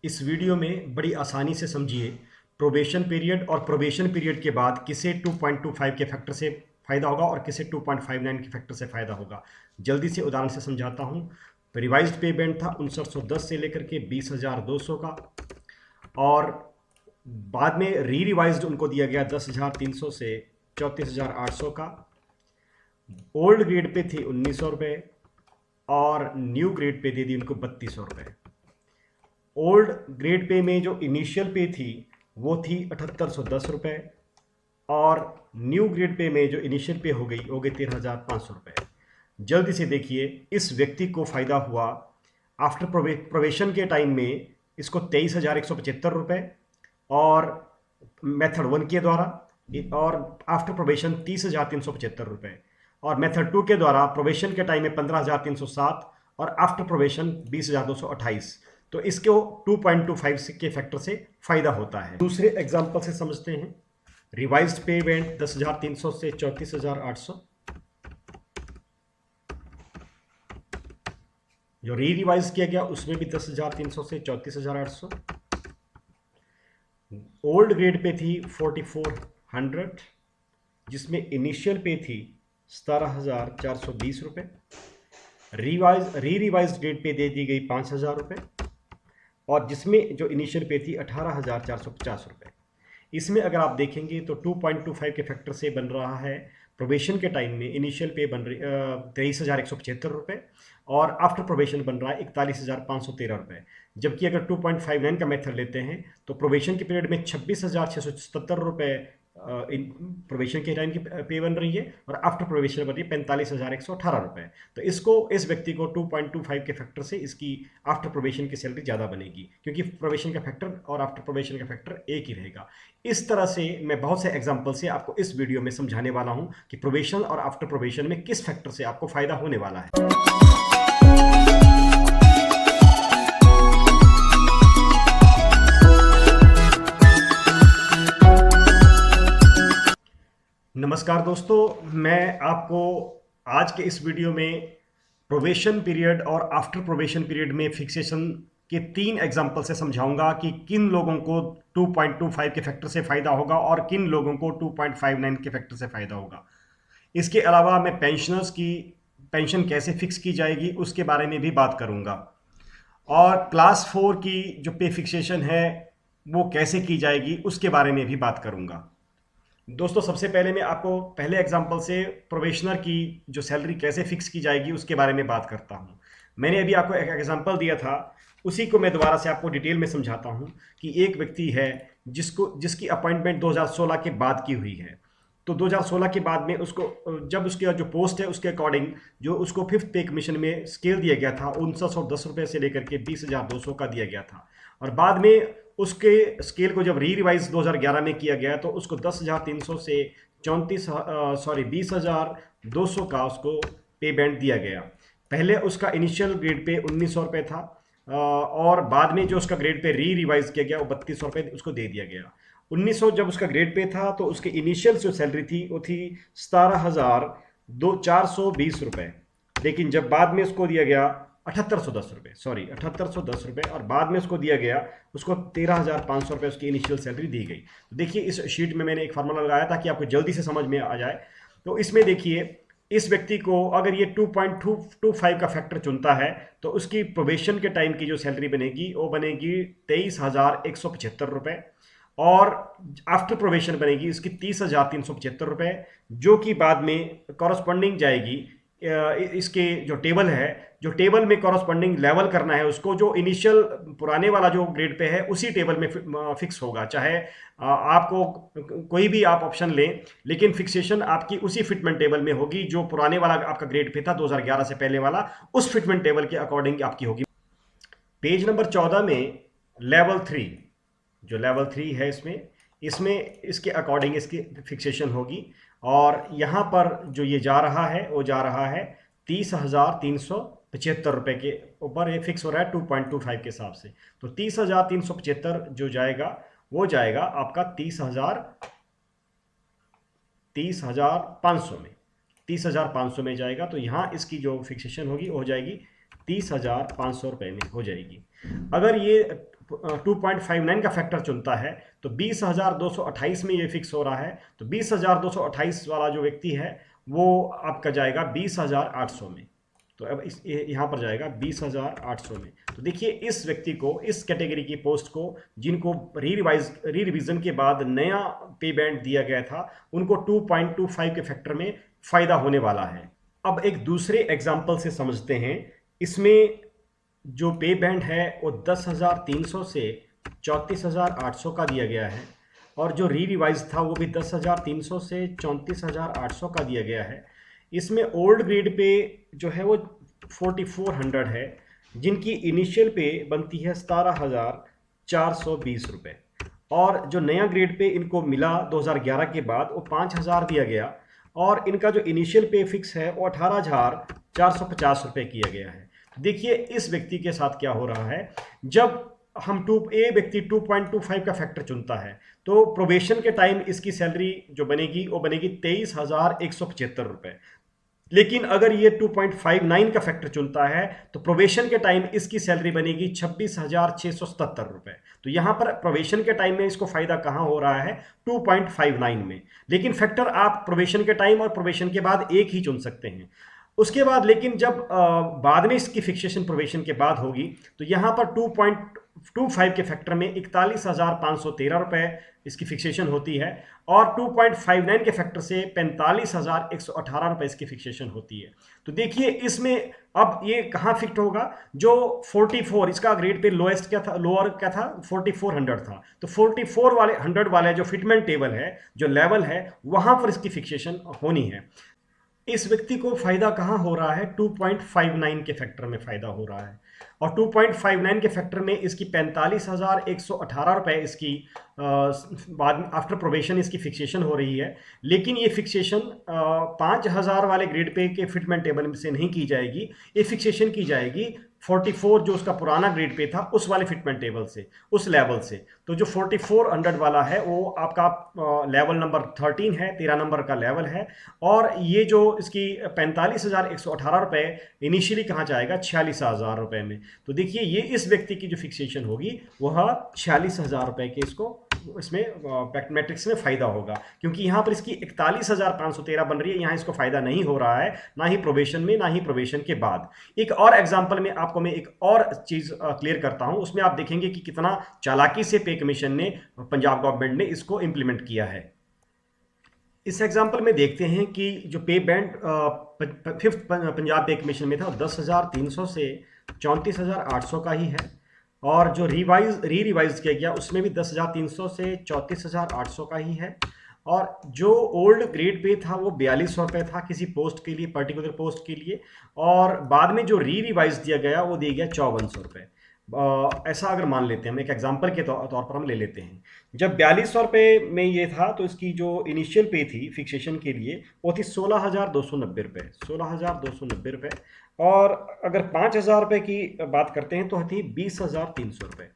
इस वीडियो में बड़ी आसानी से समझिए प्रोबेशन पीरियड और प्रोबेशन पीरियड के बाद किसे 2.25 के फैक्टर से फ़ायदा होगा और किसे 2.59 के फैक्टर से फ़ायदा होगा। जल्दी से उदाहरण से समझाता हूँ। रिवाइज्ड पे बैंड था 5910 से लेकर के 20,200 का, और बाद में री रिवाइज्ड उनको दिया गया 10,300 से 34,800 का। ओल्ड ग्रेड पे थी 1,900 रुपये और न्यू ग्रेड पे दे दी उनको 3,200 रुपये। ओल्ड ग्रेड पे में जो इनिशियल पे थी वो थी 7,810 रुपये, और न्यू ग्रेड पे में जो इनिशियल पे हो गई 13,500 रुपये। जल्दी से देखिए, इस व्यक्ति को फ़ायदा हुआ आफ्टर प्रोबेशन के टाइम में इसको 23,175 रुपये और मेथड 1 के द्वारा, और आफ्टर प्रोबेशन 30,375 रुपये, और मेथड 2 के द्वारा प्रोबेशन के टाइम में 15,307 और आफ्टर प्रोबेशन 20,228। तो इसको 2.25 के फैक्टर से फायदा होता है। दूसरे एग्जांपल से समझते हैं। रिवाइज्ड पे बैंड 10,300 से 34,800, जो री रिवाइज किया गया उसमें भी 10,300 से 34,800। ओल्ड ग्रेड पे थी 4,400, जिसमें इनिशियल पे थी 17,420 रुपये। री रिवाइज ग्रेड पे दे दी गई 5,000 रुपये, और जिसमें जो इनिशियल पे थी 18,450 रुपये। इसमें अगर आप देखेंगे तो 2.25 के फैक्टर से बन रहा है प्रोबेशन के टाइम में इनिशियल पे बन रही 23,175 रुपये, और आफ्टर प्रोबेशन बन रहा है 41,513 रुपये। जबकि अगर 2.59 का मेथड लेते हैं तो प्रोबेशन के पीरियड में 26,677 रुपये प्रोबेशन के टाइम की पे बन रही है, और आफ्टर प्रोबेशन बन रही है 45,118 रुपये। तो इस व्यक्ति को 2.25 के फैक्टर से इसकी आफ्टर प्रोबेशन की सैलरी ज़्यादा बनेगी, क्योंकि प्रोबेशन का फैक्टर और आफ्टर प्रोबेशन का फैक्टर एक ही रहेगा। इस तरह से मैं बहुत से एग्जाम्पल से आपको इस वीडियो में समझाने वाला हूँ कि प्रोबेशन और आफ्टर प्रोबेशन में किस फैक्टर से आपको फ़ायदा होने वाला है। नमस्कार दोस्तों, मैं आपको आज के इस वीडियो में प्रोबेशन पीरियड और आफ्टर प्रोबेशन पीरियड में फिक्सेशन के 3 एग्जाम्पल से समझाऊंगा कि किन लोगों को 2.25 के फैक्टर से फ़ायदा होगा और किन लोगों को 2.59 के फैक्टर से फ़ायदा होगा। इसके अलावा मैं पेंशनर्स की पेंशन कैसे फिक्स की जाएगी उसके बारे में भी बात करूंगा, और क्लास 4 की जो पे फिक्सेशन है वो कैसे की जाएगी उसके बारे में भी बात करूंगा। दोस्तों, सबसे पहले मैं आपको पहले एग्जांपल से प्रोबेशनर की जो सैलरी कैसे फिक्स की जाएगी उसके बारे में बात करता हूं। मैंने अभी आपको एक एग्जांपल दिया था, उसी को मैं दोबारा से आपको डिटेल में समझाता हूं कि एक व्यक्ति है जिसकी अपॉइंटमेंट 2016 के बाद की हुई है। तो 2016 के बाद में उसको जब उसकी जो पोस्ट है उसके अकॉर्डिंग जो उसको 5th पे कमीशन में स्केल दिया गया था 1910 रुपये से लेकर के 20,200 का दिया गया था, और बाद में उसके स्केल को जब री रिवाइज 2011 में किया गया तो उसको 10,300 से 20,200 का उसको पे बैंड दिया गया। पहले उसका इनिशियल ग्रेड पे 1,900 रुपये था, और बाद में जो उसका ग्रेड पे री रिवाइज किया गया वो 3,200 रुपये उसको दे दिया गया। 1,900 जब उसका ग्रेड पे था तो उसके इनिशियल जो सैलरी थी वो थी 17,420 रुपये, लेकिन जब बाद में उसको दिया गया 7,810 रुपये, और बाद में उसको दिया गया उसको 13,500 रुपये उसकी इनिशियल सैलरी दी गई। तो देखिए, इस शीट में मैंने एक फार्मूला लगाया ताकि आपको जल्दी से समझ में आ जाए। तो इसमें देखिए, इस व्यक्ति को अगर ये 2.25 का फैक्टर चुनता है तो उसकी प्रोबेशन के टाइम की जो सैलरी बनेगी वो बनेगी 23,175 रुपये, और आफ्टर प्रोबेशन बनेगी इसकी 30,375 रुपये, जो कि बाद में कॉरस्पॉन्डिंग जाएगी इसके जो टेबल है, जो टेबल में कॉरस्पॉन्डिंग लेवल करना है उसको, जो इनिशियल पुराने वाला जो ग्रेड पे है उसी टेबल में फिक्स होगा। चाहे आपको कोई भी आप ऑप्शन लें, लेकिन फिक्सेशन आपकी उसी फिटमेंट टेबल में होगी जो पुराने वाला आपका ग्रेड पे था 2011 से पहले वाला, उस फिटमेंट टेबल के अकॉर्डिंग आपकी होगी। पेज नंबर 14 में लेवल 3, जो लेवल 3 है इसमें इसके अकॉर्डिंग इसकी फिक्सेशन होगी, और यहाँ पर जो ये जा रहा है वो जा रहा है 30,375 रुपये के ऊपर ये फिक्स हो रहा है 2.25 के हिसाब से। तो 30,375 जो जाएगा वो जाएगा आपका 30,500 में जाएगा। तो यहाँ इसकी जो फिक्सेशन होगी वो हो जाएगी 30,500 रुपये में हो जाएगी। अगर ये 2.59 का फैक्टर चुनता है तो 20,228 में ये फिक्स हो रहा है, तो 20,228 वाला जो व्यक्ति है वो आपका जाएगा 20,800 में। तो अब इस यहाँ पर जाएगा 20,800 में। तो देखिए इस व्यक्ति को, इस कैटेगरी की पोस्ट को जिनको री रिविजन के बाद नया पे बैंड दिया गया था, उनको 2.25 के फैक्टर में फायदा होने वाला है। अब एक दूसरे एग्जाम्पल से समझते हैं। इसमें जो पे बैंड है वो 10,300 से 34,800 का दिया गया है, और जो रिवाइज था वो भी 10,300 से 34,800 का दिया गया है। इसमें ओल्ड ग्रेड पे जो है वो 4,400 है, जिनकी इनिशियल पे बनती है 17,420 रुपये, और जो नया ग्रेड पे इनको मिला 2011 के बाद वो 5,000 दिया गया, और इनका जो इनिशियल पे फिक्स है वो 18,450 रुपये किया गया है। देखिए इस व्यक्ति के साथ क्या हो रहा है, जब हम व्यक्ति 2.25 का फैक्टर चुनता है तो प्रोबेशन के टाइम इसकी सैलरी जो बनेगी वो बनेगी 23,175 रुपये। लेकिन अगर ये 2.59 का फैक्टर चुनता है तो प्रोबेशन के टाइम इसकी सैलरी बनेगी 26,677 रुपये। तो यहाँ पर प्रोबेशन के टाइम में इसको फायदा कहाँ हो रहा है, 2.59 में। लेकिन फैक्टर आप प्रोबेशन के टाइम और प्रोबेशन के बाद एक ही चुन सकते हैं। उसके बाद लेकिन जब बाद में इसकी फिक्सेशन प्रोबेशन के बाद होगी तो यहाँ पर 2.25 के फैक्टर में 41,513 रुपये इसकी फिक्सेशन होती है, और 2.59 के फैक्टर से 45,118 रुपये इसकी फिक्सेशन होती है। तो देखिए इसमें अब ये कहाँ फिक्ट होगा, जो 44 इसका ग्रेड पे लोएस्ट क्या था, लोअर क्या था, 4400 था। तो 44 वाले 100 वाले जो फिटमेंट टेबल है, जो लेवल है, वहाँ पर इसकी फिक्सेशन होनी है। इस व्यक्ति को फायदा कहाँ हो रहा है, 2.59 के फैक्टर में फायदा हो रहा है, और 2.59 के फैक्टर में इसकी 45,118 रुपये इसकी बाद आफ्टर प्रोबेशन इसकी फिक्सेशन हो रही है। लेकिन ये फिक्सेशन 5,000 वाले ग्रेड पे के फिटमेंट टेबल से नहीं की जाएगी, ये फिक्सेशन की जाएगी 44 जो उसका पुराना ग्रेड पे था उस वाले फिटमेंट टेबल से, उस लेवल से। तो जो 4400 वाला है वो आपका लेवल नंबर 13 है, 13 नंबर का लेवल है, और ये जो इसकी 45,118 रुपये इनिशियली कहाँ जाएगा, 46,000 रुपये में। तो देखिए ये इस व्यक्ति की जो फिक्सेशन होगी वह 46,000 रुपये के इसको इसमें मैट्रिक्स में फ़ायदा होगा, क्योंकि यहाँ पर इसकी 41,513 बन रही है। यहाँ इसको फ़ायदा नहीं हो रहा है, ना ही प्रोबेशन में ना ही प्रोबेशन के बाद। एक और एग्जांपल में आपको मैं एक और चीज़ क्लियर करता हूँ, उसमें आप देखेंगे कि कितना चालाकी से पे कमीशन ने, पंजाब गवर्नमेंट ने इसको इम्प्लीमेंट किया है। इस एग्जाम्पल में देखते हैं कि जो पे बैंड 5th पंजाब पे कमीशन में था 10,300 से 34,800 का ही है, और जो रिवाइज किया गया उसमें भी 10,300 से 34,800 का ही है, और जो ओल्ड ग्रेड पे था वो 4200 रुपये था किसी पोस्ट के लिए, पर्टिकुलर पोस्ट के लिए, और बाद में जो रिवाइज दिया गया वो दिया गया 5400 रुपये। ऐसा अगर मान लेते हैं, हम एक एग्जांपल के तौर पर हम ले लेते हैं, जब 4200 रुपये में ये था तो इसकी जो इनिशियल पे थी फिक्सेशन के लिए वो थी 16,290 रुपये, 16,290 रुपये, और अगर 5,000 रुपये की बात करते हैं तो थी 20,300 रुपये।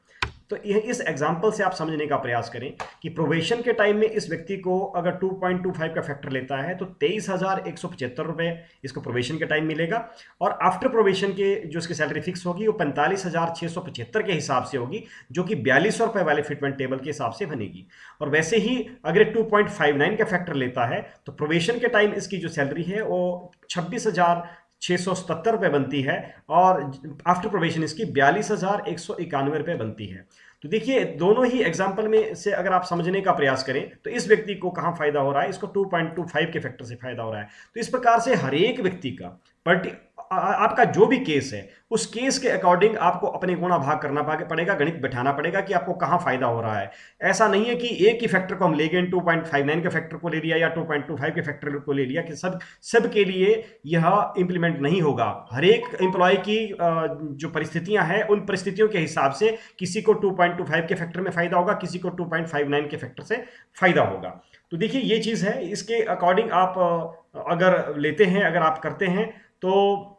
तो यह इस एग्जाम्पल से आप समझने का प्रयास करें कि प्रोबेशन के टाइम में इस व्यक्ति को अगर 2.25 का फैक्टर लेता है तो 23,175 रुपये इसको प्रोबेशन के टाइम मिलेगा, और आफ्टर प्रोबेशन के जो इसकी सैलरी फिक्स होगी वो 45,675 के हिसाब से होगी, जो कि 4200 रुपये वाले फिटमेंट टेबल के हिसाब से बनेगी। और वैसे ही अगर 2.59 का फैक्टर लेता है तो प्रोबेशन के टाइम इसकी जो सैलरी है वो 26,677 रुपये बनती है, और आफ्टर प्रोबेशन इसकी 42,191 रुपये बनती है। तो देखिए दोनों ही एग्जाम्पल में से अगर आप समझने का प्रयास करें तो इस व्यक्ति को कहाँ फायदा हो रहा है, इसको 2.25 के फैक्टर से फायदा हो रहा है। तो इस प्रकार से हर एक व्यक्ति का आपका जो भी केस है उस केस के अकॉर्डिंग आपको अपने गुणा भाग करना पड़ेगा, गणित बैठाना पड़ेगा कि आपको कहाँ फायदा हो रहा है। ऐसा नहीं है कि एक ही फैक्टर को हम ले गए, 2.59 के फैक्टर को ले लिया या 2.25 के फैक्टर को ले लिया, कि सब के लिए यह इंप्लीमेंट नहीं होगा। हर एक एम्प्लॉय की जो परिस्थितियां हैं उन परिस्थितियों के हिसाब से किसी को 2.25 के फैक्टर में फायदा होगा, किसी को 2.59 के फैक्टर से फायदा होगा। तो देखिए ये चीज़ है, इसके अकॉर्डिंग आप अगर लेते हैं, अगर आप करते हैं तो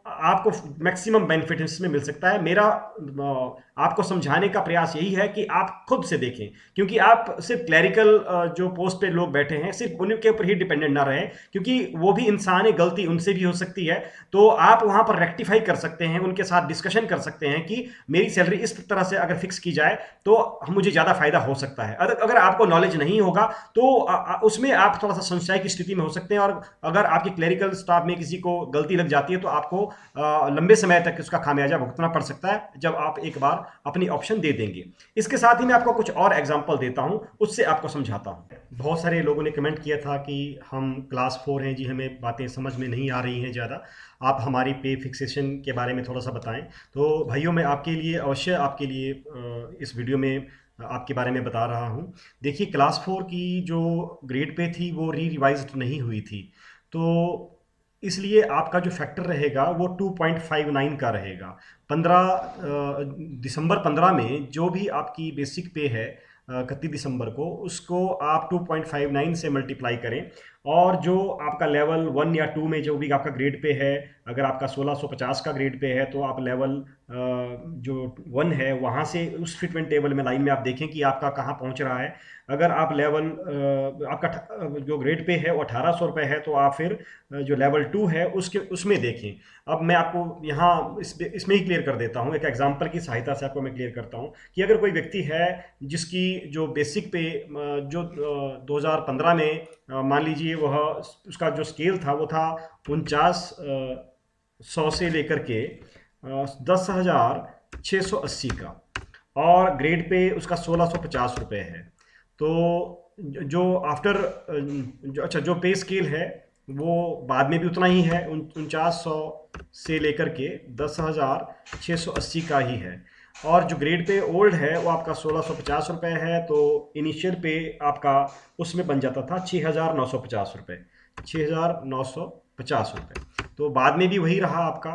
आपको मैक्सिमम बेनिफिट इसमें मिल सकता है। मेरा आपको समझाने का प्रयास यही है कि आप खुद से देखें, क्योंकि आप सिर्फ क्लैरिकल जो पोस्ट पे लोग बैठे हैं सिर्फ उनके ऊपर ही डिपेंडेंट ना रहे, क्योंकि वो भी इंसान है, गलती उनसे भी हो सकती है। तो आप वहां पर रेक्टिफाई कर सकते हैं, उनके साथ डिस्कशन कर सकते हैं कि मेरी सैलरी इस तरह से अगर फिक्स की जाए तो मुझे ज़्यादा फायदा हो सकता है। अगर आपको नॉलेज नहीं होगा तो उसमें आप थोड़ा सा संशय की स्थिति में हो सकते हैं, और अगर आपके क्लरिकल स्टाफ में किसी को गलती लग जाती है तो आपको लंबे समय तक उसका खामियाजा भुगतना पड़ सकता है जब आप एक बार अपनी ऑप्शन दे देंगे। इसके साथ ही मैं आपको कुछ और एग्जांपल देता हूं, उससे आपको समझाता हूं। बहुत सारे लोगों ने कमेंट किया था कि हम क्लास 4 हैं जी, हमें बातें समझ में नहीं आ रही हैं ज़्यादा, आप हमारी पे फिक्सेशन के बारे में थोड़ा सा बताएं। तो भाइयों, मैं आपके लिए अवश्य आपके लिए इस वीडियो में आपके बारे में बता रहा हूं। देखिए, क्लास 4 की जो ग्रेड पे थी वो रिवाइज्ड नहीं हुई थी, तो इसलिए आपका जो फैक्टर रहेगा वो 2.59 का रहेगा। 15 दिसंबर में जो भी आपकी बेसिक पे है 31 दिसंबर को, उसको आप 2.59 से मल्टीप्लाई करें, और जो आपका लेवल 1 या 2 में जो भी आपका ग्रेड पे है, अगर आपका 1650 का ग्रेड पे है तो आप लेवल जो 1 है वहाँ से उस फिटमेंट टेबल में लाइन में आप देखें कि आपका कहाँ पहुँच रहा है। अगर आप लेवल आपका जो ग्रेड पे है वो 1800 रुपये है, तो आप फिर जो लेवल 2 है उसमें देखें। अब मैं आपको यहाँ इसमें ही क्लियर कर देता हूँ, एक एग्जांपल की सहायता से आपको मैं क्लियर करता हूँ कि अगर कोई व्यक्ति है जिसकी जो बेसिक पे जो 2015 में मान लीजिए वह उसका जो स्केल था वो था 4900 से लेकर के 10,680 का, और ग्रेड पे उसका 1650 रुपये है। तो जो आफ्टर जो पे स्केल है वो बाद में भी उतना ही है, 4900 से लेकर के 10,680 का ही है, और जो ग्रेड पे ओल्ड है वो आपका 1650 रुपये है। तो इनिशियल पे आपका उसमें बन जाता था 6,950 रुपये, 6,950 रुपये। तो बाद में भी वही रहा आपका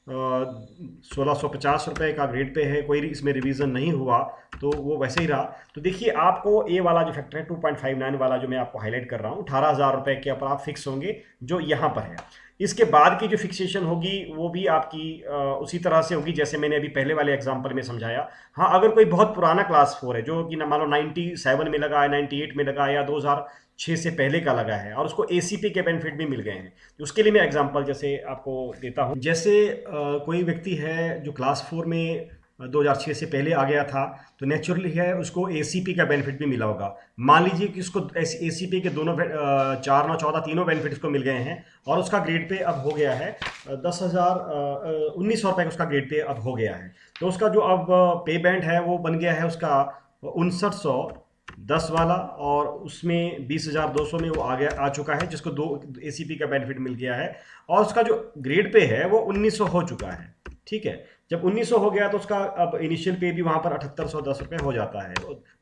1650 रुपये का ग्रेड पे है, कोई इसमें रिवीजन नहीं हुआ, तो वो वैसे ही रहा। तो देखिए, आपको ए वाला जो फैक्टर है 2.59 वाला जो मैं आपको हाईलाइट कर रहा हूँ, 18,000 रुपये के ऊपर आप फिक्स होंगे जो यहाँ पर है। इसके बाद की जो फिक्सेशन होगी वो भी आपकी उसी तरह से होगी जैसे मैंने अभी पहले वाले एग्जांपल में समझाया। हाँ, अगर कोई बहुत पुराना क्लास 4 है जो कि मान लो 97 में लगा है, 98 में लगा है, या 2006 से पहले का लगा है, और उसको एसीपी के बेनिफिट भी मिल गए हैं, तो उसके लिए मैं एग्जांपल जैसे आपको देता हूँ। जैसे कोई व्यक्ति है जो क्लास 4 में 2006 से पहले आ गया था, तो नेचुरली है उसको एसीपी का बेनिफिट भी मिला होगा। मान लीजिए कि उसको एसीपी के दोनों 4, 9, 14 तीनों बेनिफिट उसको मिल गए हैं, और उसका ग्रेड पे अब हो गया है 1900 रुपये का उसका ग्रेड पे अब हो गया है। तो उसका जो अब पे बैंड है वो बन गया है उसका 5910 वाला, और उसमें 20,200 में वो आ चुका है, जिसको 2 एसीपी का बेनिफिट मिल गया है, और उसका जो ग्रेड पे है वो 1900 हो चुका है। ठीक है, जब 1900 हो गया तो उसका अब इनिशियल पे भी वहाँ पर 7810 रुपये हो जाता है।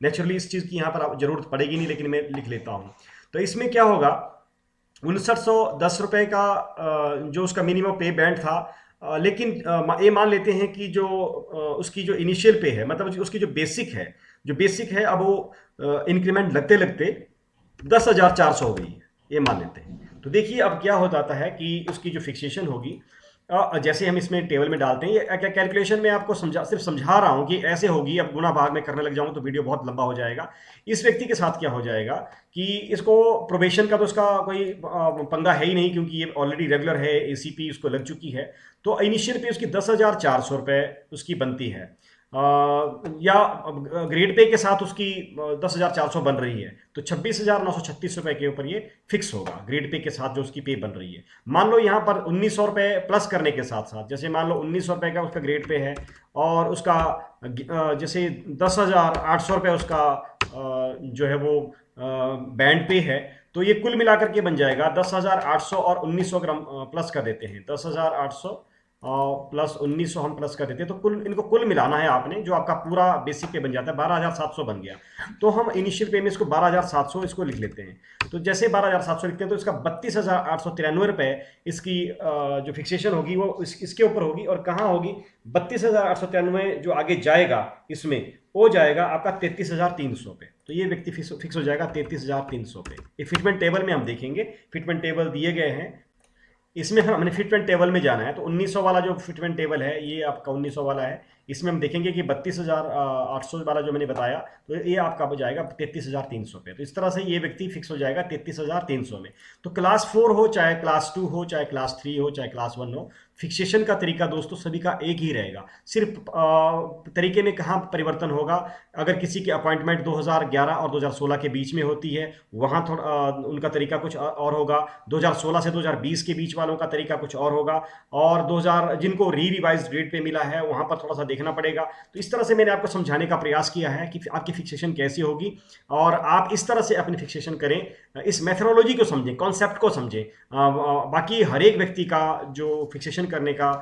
नेचुरली इस चीज़ की यहाँ पर जरूरत पड़ेगी नहीं, लेकिन मैं लिख लेता हूँ। तो इसमें क्या होगा, 5910 रुपये का जो उसका मिनिमम पे बैंड था, लेकिन ये मान लेते हैं कि जो उसकी जो इनिशियल पे है, मतलब उसकी जो बेसिक है, अब वो इंक्रीमेंट लगते लगते 10,400 हो गई है, ये मान लेते हैं। तो देखिए अब क्या हो जाता है कि उसकी जो फिक्सेशन होगी, जैसे हम इसमें टेबल में डालते हैं, ये कैलकुलेशन में आपको सिर्फ समझा रहा हूँ कि ऐसे होगी। अब गुणा भाग में करने लग जाऊँ तो वीडियो बहुत लंबा हो जाएगा। इस व्यक्ति के साथ क्या हो जाएगा कि इसको प्रोबेशन का तो उसका कोई पंगा है ही नहीं, क्योंकि ये ऑलरेडी रेगुलर है, एसीपी उसको लग चुकी है। तो इनिशियल पे उसकी 10,400 रुपये उसकी बनती है, या ग्रेड पे के साथ उसकी 10,400 बन रही है, तो 26,936 रुपये के ऊपर ये फिक्स होगा ग्रेड पे के साथ जो उसकी पे बन रही है। मान लो यहाँ पर 1900 रुपये प्लस करने के साथ साथ, जैसे मान लो 1900 रुपये का उसका ग्रेड पे है, और उसका जैसे 10,800 रुपये उसका जो है वो बैंड पे है, तो ये कुल मिलाकर के बन जाएगा 10,800 और 1900 ग्राम प्लस कर देते हैं, 10,800 प्लस 1900 हम प्लस कर देते हैं, तो इनको कुल मिलाना है आपने, जो आपका पूरा बेसिक पे बन जाता है 12,700 बन गया। तो हम इनिशियल पे में इसको 12,700 इसको लिख लेते हैं। तो जैसे 12,700 लिखते हैं तो इसका 32,893 रुपये इसकी जो फिक्सेशन होगी वो इसके ऊपर होगी, और कहाँ होगी, 32,893 जो आगे जाएगा इसमें वो जाएगा आपका 33,300 पे। तो ये व्यक्ति फिक्स हो जाएगा 33,300 पे। ये फिटमेंट टेबल में हम देखेंगे, फिटमेंट टेबल दिए गए हैं। इसमें हमने फिटमेंट टेबल में जाना है, तो 1900 वाला जो फिटमेंट टेबल है ये आपका 1900 वाला है। इसमें हम देखेंगे कि 32,800 वाला जो मैंने बताया, तो ये आपका हो जाएगा 33,300 पे। तो इस तरह से ये व्यक्ति फिक्स हो जाएगा 33,300 में। तो क्लास 4 हो, चाहे क्लास 2 हो, चाहे क्लास 3 हो, चाहे क्लास 1 हो, फिक्सेशन का तरीका दोस्तों सभी का एक ही रहेगा। सिर्फ तरीके में कहाँ परिवर्तन होगा, अगर किसी की अपॉइंटमेंट 2011 और 2016 के बीच में होती है, वहाँ थोड़ा उनका तरीका कुछ और होगा। 2016 से 2020 के बीच वालों का तरीका कुछ और होगा, और 2000 जिनको रिवाइज ग्रेड पे मिला है वहाँ पर थोड़ा सा देखना पड़ेगा। तो इस तरह से मैंने आपको समझाने का प्रयास किया है कि आपकी फिक्सेशन कैसी होगी, और आप इस तरह से अपनी फिक्सेशन करें, इस मेथोडोलॉजी को समझें, कॉन्सेप्ट को समझें। बाकी हर एक व्यक्ति का जो फिक्सेशन करने का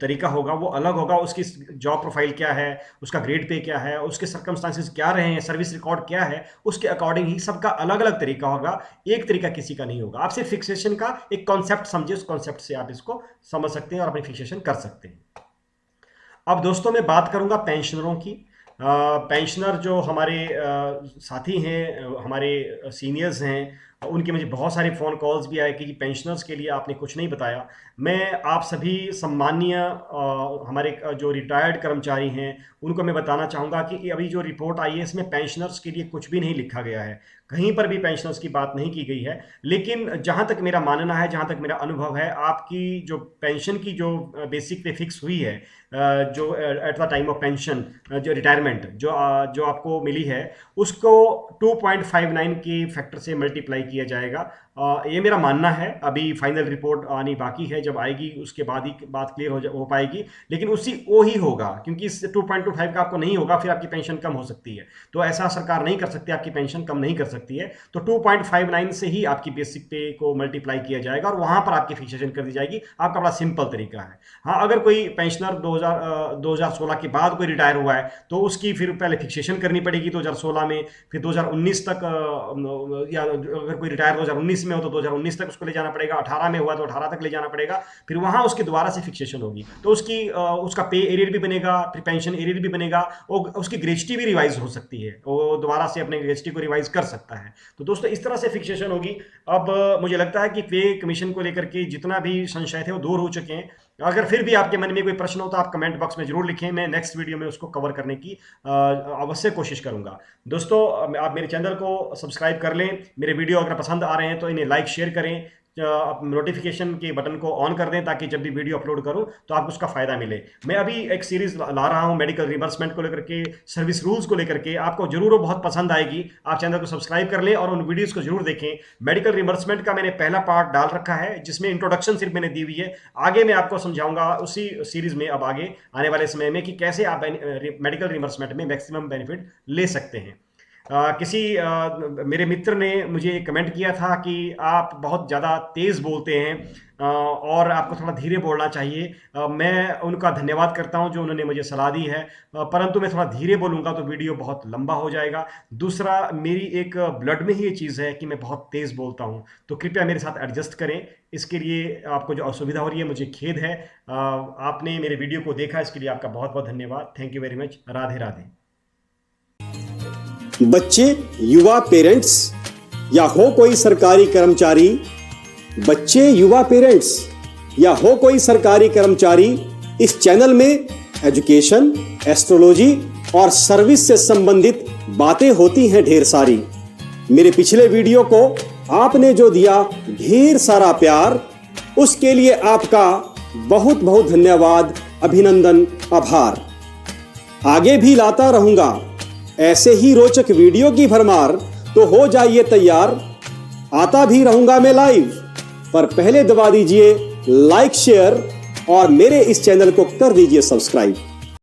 तरीका होगा वो अलग होगा। उसकी जॉब प्रोफाइल क्या है, उसका ग्रेड पे क्या है, उसके सर्कमस्टांसेस क्या रहे हैं, सर्विस रिकॉर्ड क्या है, उसके अकॉर्डिंग ही सबका अलग अलग तरीका होगा, एक तरीका किसी का नहीं होगा। आप सिर्फ फिक्सेशन का एक कॉन्सेप्ट समझिए, उस कॉन्सेप्ट से आप इसको समझ सकते हैं और अपनी फिक्सेशन कर सकते हैं। अब दोस्तों मैं बात करूंगा पेंशनरों की। पेंशनर जो हमारे साथी हैं, हमारे सीनियर्स हैं, उनके मुझे बहुत सारे फ़ोन कॉल्स भी आए कि पेंशनर्स के लिए आपने कुछ नहीं बताया। मैं आप सभी सम्मानीय हमारे जो रिटायर्ड कर्मचारी हैं उनको मैं बताना चाहूँगा कि अभी जो रिपोर्ट आई है इसमें पेंशनर्स के लिए कुछ भी नहीं लिखा गया है, कहीं पर भी पेंशनर्स की बात नहीं की गई है। लेकिन जहाँ तक मेरा मानना है, जहाँ तक मेरा अनुभव है, आपकी जो पेंशन की जो बेसिक पे फिक्स हुई है, जो at the time of pension जो रिटायरमेंट जो आपको मिली है, उसको 2.59 के फैक्टर से मल्टीप्लाई किया जाएगा। ये मेरा मानना है। अभी फाइनल रिपोर्ट आनी बाकी है, जब आएगी उसके बाद ही बात क्लियर हो पाएगी, लेकिन उसी वो ही होगा, क्योंकि इस 2.25 का आपको नहीं होगा फिर आपकी पेंशन कम हो सकती है। तो ऐसा सरकार नहीं कर सकती, आपकी पेंशन कम नहीं कर सकती है। तो 2.59 से ही आपकी बेसिक पे को मल्टीप्लाई किया जाएगा और वहां पर आपकी फिक्सेशन कर दी जाएगी। आपका बड़ा सिंपल तरीका है। हाँ, अगर कोई पेंशनर 2016 के बाद कोई रिटायर हुआ है तो उसकी फिर पहले फिक्सेशन करनी पड़ेगी 2016 में, फिर 2019 तक, या अगर कोई रिटायर 2019 में हो तो 2019 तक उसको ले जाना पड़ेगा, 18 में हुआ तो 18 तक ले जाना पड़ेगा, फिर वहां उसकी दोबारा से फिक्सेशन होगी। तो उसका पे एरियर भी बनेगा, फिर पेंशन एरियर भी बनेगा, और उसकी ग्रेजुटी भी रिवाइज हो सकती है, वो दोबारा से अपने ग्रेजुटी को रिवाइज कर सकता है। तो दोस्तों इस तरह से फिक्सेशन होगी। अब मुझे लगता है कि पे कमीशन को लेकर के जितना भी संशय थे वो दूर हो चुके हैं। अगर फिर भी आपके मन में कोई प्रश्न हो तो आप कमेंट बॉक्स में जरूर लिखें, मैं नेक्स्ट वीडियो में उसको कवर करने की अवश्य कोशिश करूंगा। दोस्तों आप मेरे चैनल को सब्सक्राइब कर लें, मेरे वीडियो अगर पसंद आ रहे हैं तो इन्हें लाइक शेयर करें, आप नोटिफिकेशन के बटन को ऑन कर दें ताकि जब भी वीडियो अपलोड करूं तो आपको उसका फ़ायदा मिले। मैं अभी एक सीरीज़ ला रहा हूं मेडिकल रिमबर्समेंट को लेकर के, सर्विस रूल्स को लेकर के, आपको जरूर वो बहुत पसंद आएगी। आप चैनल को सब्सक्राइब कर लें और उन वीडियोस को जरूर देखें। मेडिकल रिमबर्समेंट का मैंने पहला पार्ट डाल रखा है जिसमें इंट्रोडक्शन सिर्फ मैंने दी हुई है। आगे मैं आपको समझाऊंगा उसी सीरीज़ में, अब आगे आने वाले समय में, कि कैसे आप मेडिकल रिमबर्समेंट में मैक्सिमम बेनिफिट ले सकते हैं। मेरे मित्र ने मुझे कमेंट किया था कि आप बहुत ज़्यादा तेज़ बोलते हैं और आपको थोड़ा धीरे बोलना चाहिए। मैं उनका धन्यवाद करता हूं जो उन्होंने मुझे सलाह दी है, परंतु मैं थोड़ा धीरे बोलूँगा तो वीडियो बहुत लंबा हो जाएगा। दूसरा, मेरी एक ब्लड में ही ये चीज़ है कि मैं बहुत तेज़ बोलता हूं, तो कृपया मेरे साथ एडजस्ट करें। इसके लिए आपको जो असुविधा हो रही है मुझे खेद है। आपने मेरे वीडियो को देखा, इसके लिए आपका बहुत बहुत धन्यवाद। Thank you very much. Radhe Radhe. बच्चे, युवा पेरेंट्स या हो कोई सरकारी कर्मचारी, बच्चे, युवा पेरेंट्स या हो कोई सरकारी कर्मचारी, इस चैनल में एजुकेशन, एस्ट्रोलॉजी और सर्विस से संबंधित बातें होती हैं ढेर सारी। मेरे पिछले वीडियो को आपने जो दिया ढेर सारा प्यार, उसके लिए आपका बहुत बहुत धन्यवाद, अभिनंदन, आभार। आगे भी लाता रहूंगा ऐसे ही रोचक वीडियो की भरमार, तो हो जाइए तैयार, आता भी रहूंगा मैं लाइव। पर पहले दबा दीजिए लाइक, शेयर और मेरे इस चैनल को कर दीजिए सब्सक्राइब।